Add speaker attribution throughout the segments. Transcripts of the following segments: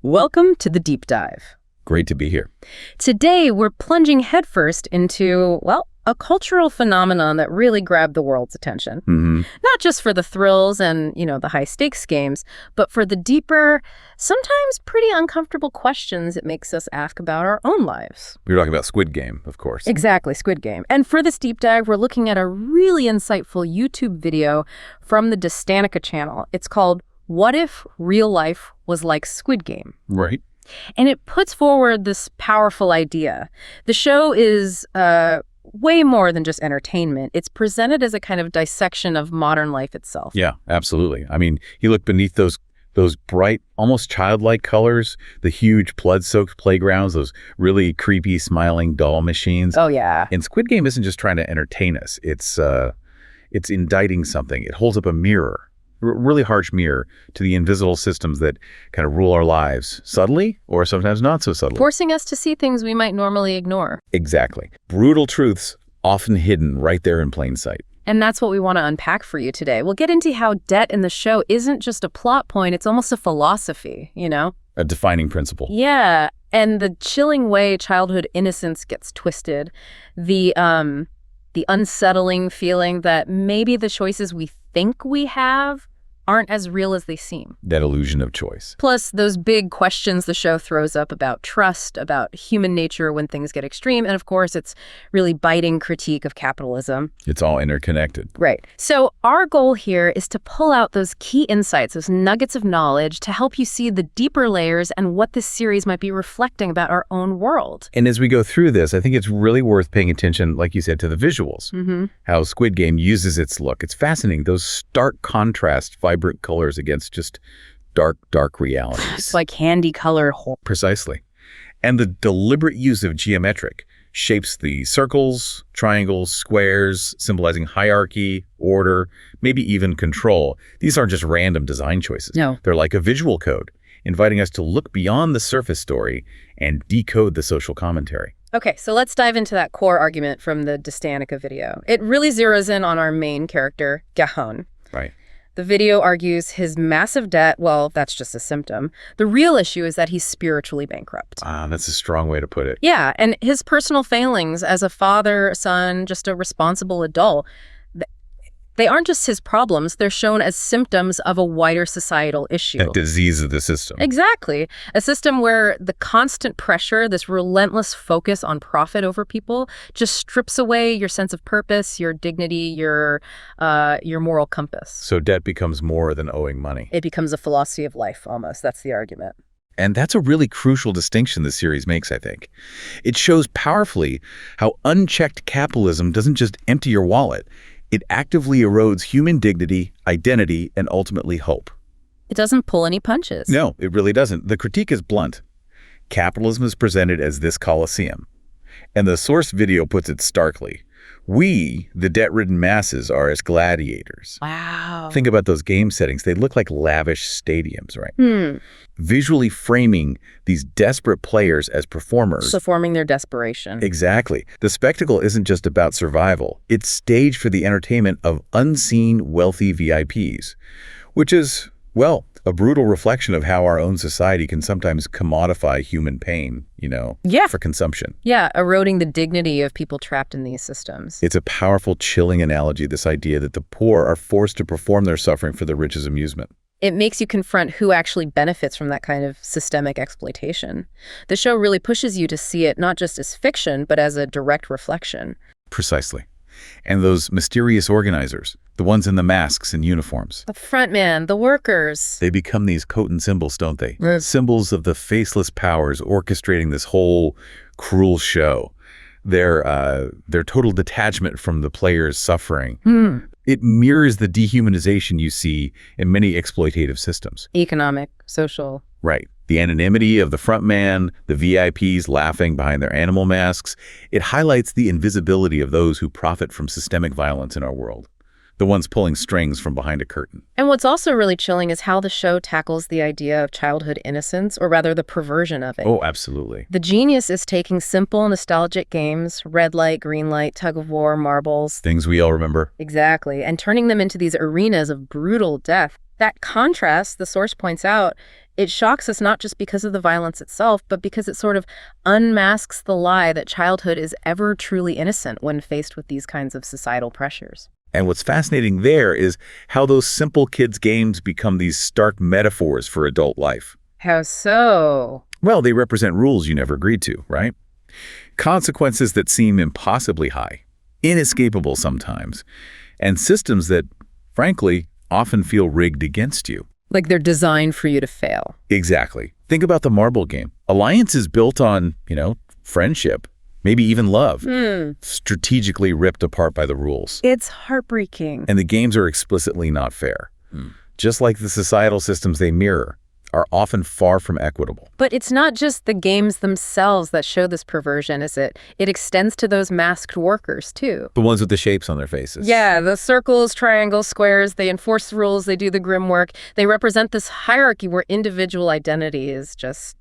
Speaker 1: Welcome to the Deep Dive.
Speaker 2: Great to be here.
Speaker 1: Today, we're plunging headfirst into, well, a cultural phenomenon that really grabbed the world's attention. Not just for the thrills and, the high-stakes games, but for the deeper, sometimes pretty uncomfortable questions it makes us ask about our own lives.
Speaker 2: We're talking about Squid Game, of course.
Speaker 1: Exactly, Squid Game. And for this deep dive, we're looking at a really insightful YouTube video from the Dastanica channel. It's called What If Real Life Was Like Squid Game?
Speaker 2: Right.
Speaker 1: And it puts forward this powerful idea. The show is way more than just entertainment. It's presented as a kind of dissection of modern life itself.
Speaker 2: Yeah, absolutely. I mean, you look beneath those bright, almost childlike colors, the huge blood-soaked playgrounds, those really creepy, smiling doll machines.
Speaker 1: Oh, yeah.
Speaker 2: And Squid Game isn't just trying to entertain us. It's indicting something. It holds up a mirror, a really harsh mirror to the invisible systems that kind of rule our lives, subtly or sometimes not so subtly.
Speaker 1: Forcing us to see things we might normally ignore.
Speaker 2: Exactly. Brutal truths often hidden right there in plain sight.
Speaker 1: And that's what we want to unpack for you today. We'll get into how debt in the show isn't just a plot point, it's almost a philosophy,
Speaker 2: A defining principle.
Speaker 1: Yeah, and the chilling way childhood innocence gets twisted, the unsettling feeling that maybe the choices we think we have aren't as real as they seem.
Speaker 2: That illusion of choice.
Speaker 1: Plus, those big questions the show throws up about trust, about human nature when things get extreme, and of course, its really biting critique of capitalism.
Speaker 2: It's all interconnected.
Speaker 1: Right. So our goal here is to pull out those key insights, those nuggets of knowledge, to help you see the deeper layers and what this series might be reflecting about our own world.
Speaker 2: And as we go through this, I think it's really worth paying attention, like you said, to the visuals. How Squid Game uses its look. It's fascinating. Those stark contrast, vibrant colors against just dark realities.
Speaker 1: It's like candy-colored horror.
Speaker 2: Precisely. And the deliberate use of geometric shapes, the circles, triangles, squares, symbolizing hierarchy, order, maybe even control. These aren't just random design choices.
Speaker 1: No.
Speaker 2: They're like a visual code, inviting us to look beyond the surface story and decode the social commentary.
Speaker 1: Okay, so let's dive into that core argument from the Dastanica video. It really zeroes in on our main character, Gajon.
Speaker 2: Right.
Speaker 1: The video argues his massive debt, well, that's just a symptom. The real issue is that he's spiritually bankrupt.
Speaker 2: That's a strong way to put it.
Speaker 1: Yeah, and his personal failings as a father, son, just a responsible adult, they aren't just his problems, they're shown as symptoms of a wider societal issue.
Speaker 2: A disease of the system.
Speaker 1: Exactly. A system where the constant pressure, this relentless focus on profit over people, just strips away your sense of purpose, your dignity, your moral compass.
Speaker 2: So debt becomes more than owing money.
Speaker 1: It becomes a philosophy of life, almost. That's the argument.
Speaker 2: And that's a really crucial distinction the series makes, I think. It shows powerfully how unchecked capitalism doesn't just empty your wallet. It actively erodes human dignity, identity, and ultimately hope.
Speaker 1: It doesn't pull any punches.
Speaker 2: No, it really doesn't. The critique is blunt. Capitalism is presented as this coliseum. And the source video puts it starkly. We, the debt-ridden masses, are as gladiators.
Speaker 1: Wow.
Speaker 2: Think about those game settings. They look like lavish stadiums, right? Visually framing these desperate players as performers.
Speaker 1: So forming their desperation.
Speaker 2: Exactly. The spectacle isn't just about survival. It's staged for the entertainment of unseen, wealthy VIPs, which is, well, a brutal reflection of how our own society can sometimes commodify human pain, for consumption.
Speaker 1: Yeah, eroding the dignity of people trapped in these systems.
Speaker 2: It's a powerful, chilling analogy, this idea that the poor are forced to perform their suffering for the rich's amusement.
Speaker 1: It makes you confront who actually benefits from that kind of systemic exploitation. The show really pushes you to see it not just as fiction, but as a direct reflection.
Speaker 2: Precisely. And those mysterious organizers, the ones in the masks and uniforms.
Speaker 1: The front man, the workers.
Speaker 2: They become these potent symbols, don't they? Symbols of the faceless powers orchestrating this whole cruel show. Their total detachment from the player's suffering. It mirrors the dehumanization you see in many exploitative systems.
Speaker 1: Economic, social.
Speaker 2: Right. The anonymity of the front man, the VIPs laughing behind their animal masks. It highlights the invisibility of those who profit from systemic violence in our world. The ones pulling strings from behind a curtain.
Speaker 1: And what's also really chilling is how the show tackles the idea of childhood innocence, or rather the perversion of it.
Speaker 2: Oh, absolutely.
Speaker 1: The genius is taking simple, nostalgic games, red light, green light, tug of war, marbles.
Speaker 2: Things we all remember.
Speaker 1: Exactly. And turning them into these arenas of brutal death. That contrast, the source points out, It shocks us not just because of the violence itself, but because it sort of unmasks the lie that childhood is ever truly innocent when faced with these kinds of societal pressures.
Speaker 2: And what's fascinating there is how those simple kids' games become these stark metaphors for adult life.
Speaker 1: How so?
Speaker 2: Well, they represent rules you never agreed to, right? Consequences that seem impossibly high, inescapable sometimes, and systems that, frankly, often feel rigged against you.
Speaker 1: Like they're designed for you to fail.
Speaker 2: Exactly. Think about the marble game. Alliance is built on, friendship, maybe even love, strategically ripped apart by the rules.
Speaker 1: It's heartbreaking.
Speaker 2: And the games are explicitly not fair. Just like the societal systems they mirror are often far from equitable.
Speaker 1: But it's not just the games themselves that show this perversion, is it? It extends to those masked workers, too.
Speaker 2: The ones with the shapes on their faces.
Speaker 1: Yeah, the circles, triangles, squares, they enforce the rules, they do the grim work. They represent this hierarchy where individual identity is just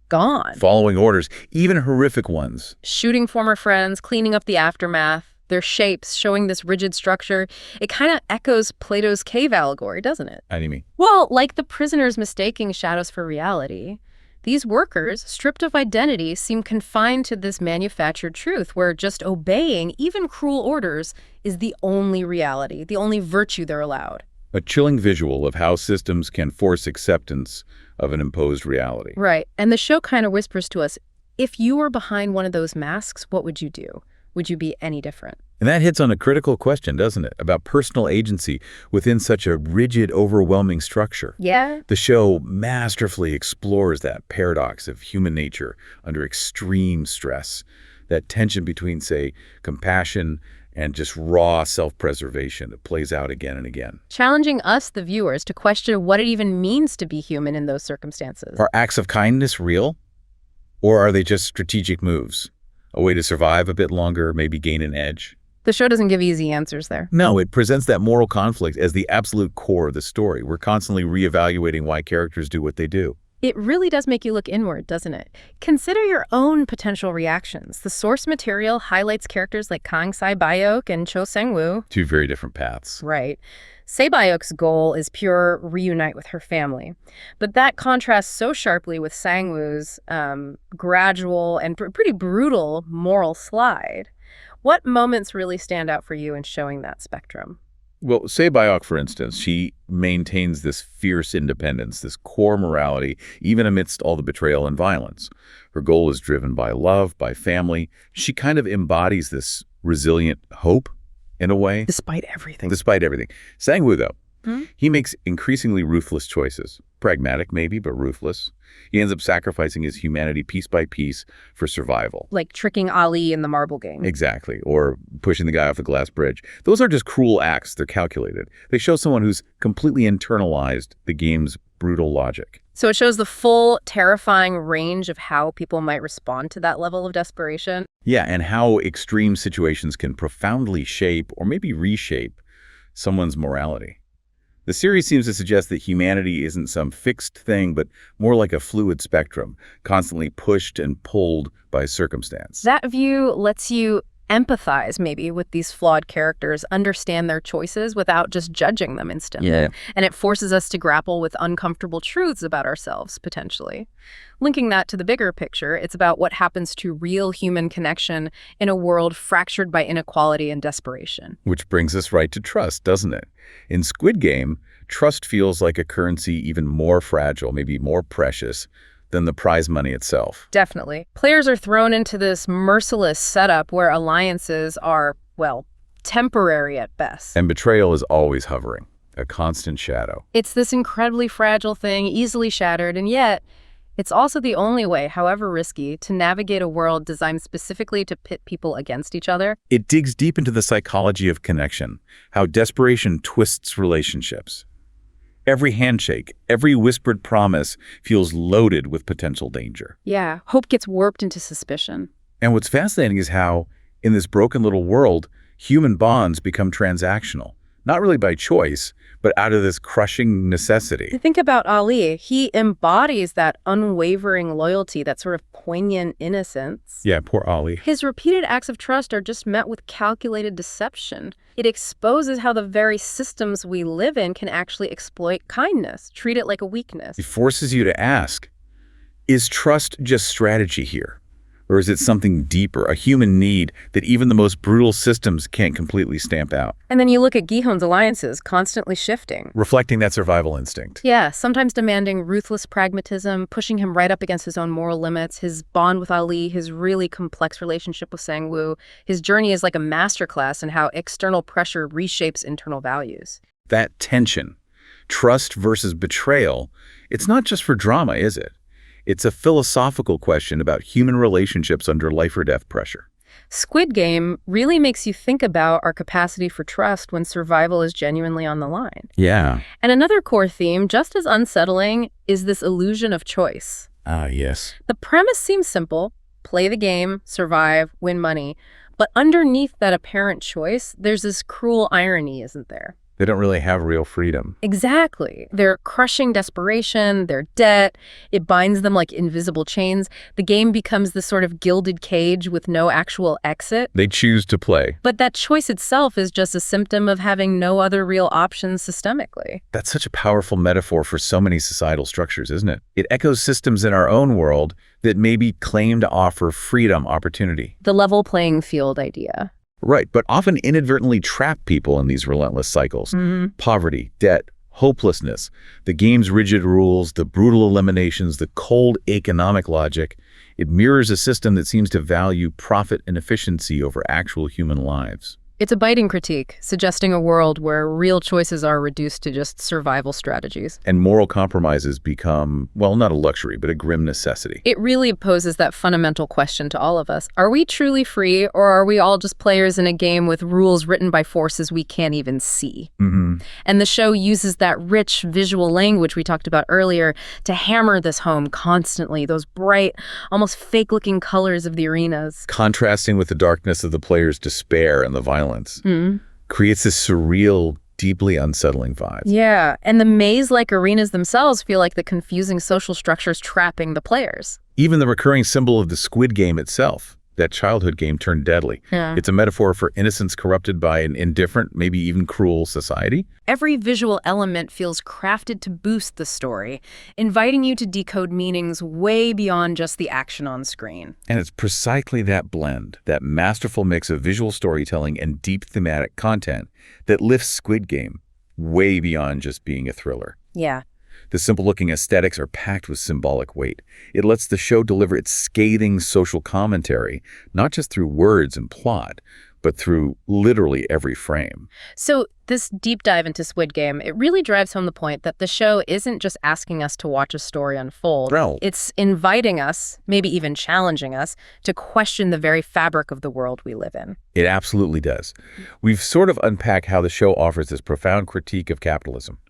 Speaker 1: gone.
Speaker 2: Following orders, even horrific ones.
Speaker 1: Shooting former friends, cleaning up the aftermath. Their shapes, showing this rigid structure. It kind of echoes Plato's cave allegory, doesn't it?
Speaker 2: How do you mean?
Speaker 1: Well, like the prisoners mistaking shadows for reality, these workers, stripped of identity, seem confined to this manufactured truth where just obeying, even cruel orders, is the only reality, the only virtue they're allowed.
Speaker 2: A chilling visual of how systems can force acceptance of an imposed reality.
Speaker 1: Right. And the show kind of whispers to us, if you were behind one of those masks, what would you do? Would you be any different?
Speaker 2: And that hits on a critical question, doesn't it? About personal agency within such a rigid, overwhelming structure.
Speaker 1: Yeah.
Speaker 2: The show masterfully explores that paradox of human nature under extreme stress, that tension between, say, compassion and just raw self-preservation that plays out again and again.
Speaker 1: Challenging us, the viewers, to question what it even means to be human in those circumstances.
Speaker 2: Are acts of kindness real? Or are they just strategic moves? A way to survive a bit longer, maybe gain an edge?
Speaker 1: The show doesn't give easy answers there.
Speaker 2: No, it presents that moral conflict as the absolute core of the story. We're constantly reevaluating why characters do what they do.
Speaker 1: It really does make you look inward, doesn't it? Consider your own potential reactions. The source material highlights characters like Kang Sae-bayok and Cho Sang-woo.
Speaker 2: Two very different paths.
Speaker 1: Right. Sae-bayok's goal is pure reunite with her family. But that contrasts so sharply with Sang-woo's gradual and pretty brutal moral slide. What moments really stand out for you in showing that spectrum?
Speaker 2: Well, Sae-bayok, for instance, she maintains this fierce independence, this core morality, even amidst all the betrayal and violence. Her goal is driven by love, by family. She kind of embodies this resilient hope, in a way.
Speaker 1: Despite everything.
Speaker 2: Despite everything. Sang-woo, though, he makes increasingly ruthless choices. Pragmatic, maybe, but ruthless. He ends up sacrificing his humanity piece by piece for survival.
Speaker 1: Like tricking Ali in the marble game.
Speaker 2: Exactly. Or pushing the guy off the glass bridge. Those aren't just cruel acts. They're calculated. They show someone who's completely internalized the game's brutal logic.
Speaker 1: So it shows the full, terrifying range of how people might respond to that level of desperation.
Speaker 2: Yeah, and how extreme situations can profoundly shape or maybe reshape someone's morality. The series seems to suggest that humanity isn't some fixed thing, but more like a fluid spectrum, constantly pushed and pulled by circumstance.
Speaker 1: That view lets you empathize, maybe, with these flawed characters, understand their choices without just judging them instantly.
Speaker 2: Yeah.
Speaker 1: And it forces us to grapple with uncomfortable truths about ourselves, potentially. Linking that to the bigger picture, it's about what happens to real human connection in a world fractured by inequality and desperation.
Speaker 2: Which brings us right to trust, doesn't it? In Squid Game, trust feels like a currency even more fragile, maybe more precious, than the prize money itself.
Speaker 1: Definitely. Players are thrown into this merciless setup where alliances are, well, temporary at best.
Speaker 2: And betrayal is always hovering, a constant shadow.
Speaker 1: It's this incredibly fragile thing, easily shattered, and yet it's also the only way, however risky, to navigate a world designed specifically to pit people against each other.
Speaker 2: It digs deep into the psychology of connection, how desperation twists relationships. Every handshake, every whispered promise feels loaded with potential danger.
Speaker 1: Yeah, hope gets warped into suspicion.
Speaker 2: And what's fascinating is how, in this broken little world, human bonds become transactional, not really by choice, but out of this crushing necessity.
Speaker 1: Think about Ali. He embodies that unwavering loyalty, that sort of poignant innocence.
Speaker 2: Yeah, poor Ali.
Speaker 1: His repeated acts of trust are just met with calculated deception. It exposes how the very systems we live in can actually exploit kindness, treat it like a weakness.
Speaker 2: It forces you to ask, is trust just strategy here? Or is it something deeper, a human need that even the most brutal systems can't completely stamp out?
Speaker 1: And then you look at Gihon's alliances, constantly shifting.
Speaker 2: Reflecting that survival instinct.
Speaker 1: Yeah, sometimes demanding ruthless pragmatism, pushing him right up against his own moral limits, his bond with Ali, his really complex relationship with Sang-woo. His journey is like a masterclass in how external pressure reshapes internal values.
Speaker 2: That tension, trust versus betrayal, it's not just for drama, is it? It's a philosophical question about human relationships under life or death pressure.
Speaker 1: Squid Game really makes you think about our capacity for trust when survival is genuinely on the line.
Speaker 2: Yeah.
Speaker 1: And another core theme, just as unsettling, is this illusion of choice.
Speaker 2: Ah, yes.
Speaker 1: The premise seems simple: play the game, survive, win money. But underneath that apparent choice, there's this cruel irony, isn't there?
Speaker 2: They don't really have real freedom.
Speaker 1: Exactly. Their crushing desperation, their debt, it binds them like invisible chains. The game becomes this sort of gilded cage with no actual exit.
Speaker 2: They choose to play.
Speaker 1: But that choice itself is just a symptom of having no other real options systemically.
Speaker 2: That's such a powerful metaphor for so many societal structures, isn't it? It echoes systems in our own world that maybe claim to offer freedom, opportunity.
Speaker 1: The level playing field idea.
Speaker 2: Right, but often inadvertently trap people in these relentless cycles. Poverty, debt, hopelessness, the game's rigid rules, the brutal eliminations, the cold economic logic. It mirrors a system that seems to value profit and efficiency over actual human lives.
Speaker 1: It's a biting critique, suggesting a world where real choices are reduced to just survival strategies.
Speaker 2: And moral compromises become, well, not a luxury, but a grim necessity.
Speaker 1: It really poses that fundamental question to all of us. Are we truly free, or are we all just players in a game with rules written by forces we can't even see? And the show uses that rich visual language we talked about earlier to hammer this home constantly, those bright, almost fake-looking colors of the arenas.
Speaker 2: Contrasting with the darkness of the player's despair and the violence. Creates this surreal, deeply unsettling vibe.
Speaker 1: Yeah, and the maze-like arenas themselves feel like the confusing social structures trapping the players.
Speaker 2: Even the recurring symbol of the Squid Game itself, that childhood game turned deadly. It's a metaphor for innocence corrupted by an indifferent, maybe even cruel society.
Speaker 1: Every visual element feels crafted to boost the story, inviting you to decode meanings way beyond just the action on screen.
Speaker 2: And it's precisely that blend, that masterful mix of visual storytelling and deep thematic content that lifts Squid Game way beyond just being a thriller.
Speaker 1: Yeah.
Speaker 2: The simple-looking aesthetics are packed with symbolic weight. It lets the show deliver its scathing social commentary, not just through words and plot, but through literally every frame.
Speaker 1: So this deep dive into Squid Game, it really drives home the point that the show isn't just asking us to watch a story unfold.
Speaker 2: No.
Speaker 1: It's inviting us, maybe even challenging us, to question the very fabric of the world we live in.
Speaker 2: It absolutely does. We've sort of unpacked how the show offers this profound critique of capitalism.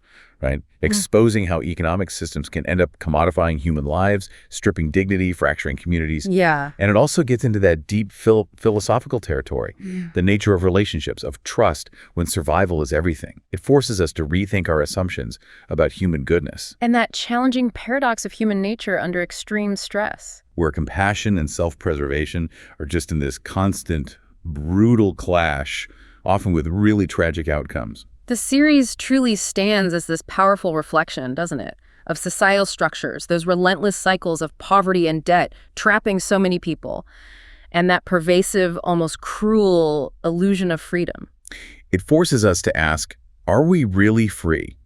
Speaker 2: Right? Exposing how economic systems can end up commodifying human lives, stripping dignity, fracturing communities.
Speaker 1: Yeah.
Speaker 2: And it also gets into that deep philosophical territory, the nature of relationships, of trust, when survival is everything. It forces us to rethink our assumptions about human goodness.
Speaker 1: And that challenging paradox of human nature under extreme stress.
Speaker 2: Where compassion and self-preservation are just in this constant, brutal clash, often with really tragic outcomes.
Speaker 1: The series truly stands as this powerful reflection, doesn't it, of societal structures, those relentless cycles of poverty and debt trapping so many people, and that pervasive, almost cruel illusion of freedom.
Speaker 2: It forces us to ask, are we really free?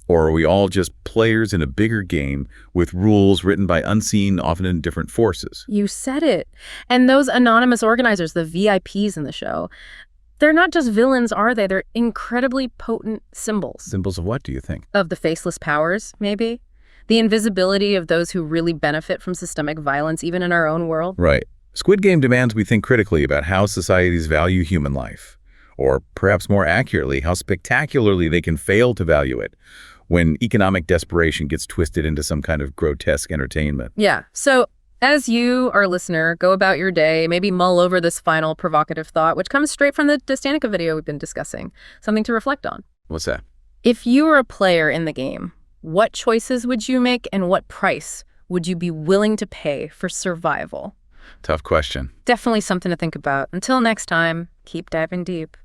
Speaker 2: Or are we all just players in a bigger game with rules written by unseen, often indifferent forces?
Speaker 1: You said it. And those anonymous organizers, the VIPs in the show, they're not just villains, are they? They're incredibly potent symbols.
Speaker 2: Symbols of what, do you think?
Speaker 1: Of the faceless powers, maybe? The invisibility of those who really benefit from systemic violence, even in our own world.
Speaker 2: Right. Squid Game demands we think critically about how societies value human life. Or perhaps more accurately, how spectacularly they can fail to value it when economic desperation gets twisted into some kind of grotesque entertainment.
Speaker 1: Yeah. So as you, our listener, go about your day, maybe mull over this final provocative thought, which comes straight from the Dastanica video we've been discussing. Something to reflect on.
Speaker 2: What's that?
Speaker 1: If you were a player in the game, what choices would you make and what price would you be willing to pay for survival?
Speaker 2: Tough question.
Speaker 1: Definitely something to think about. Until next time, keep diving deep.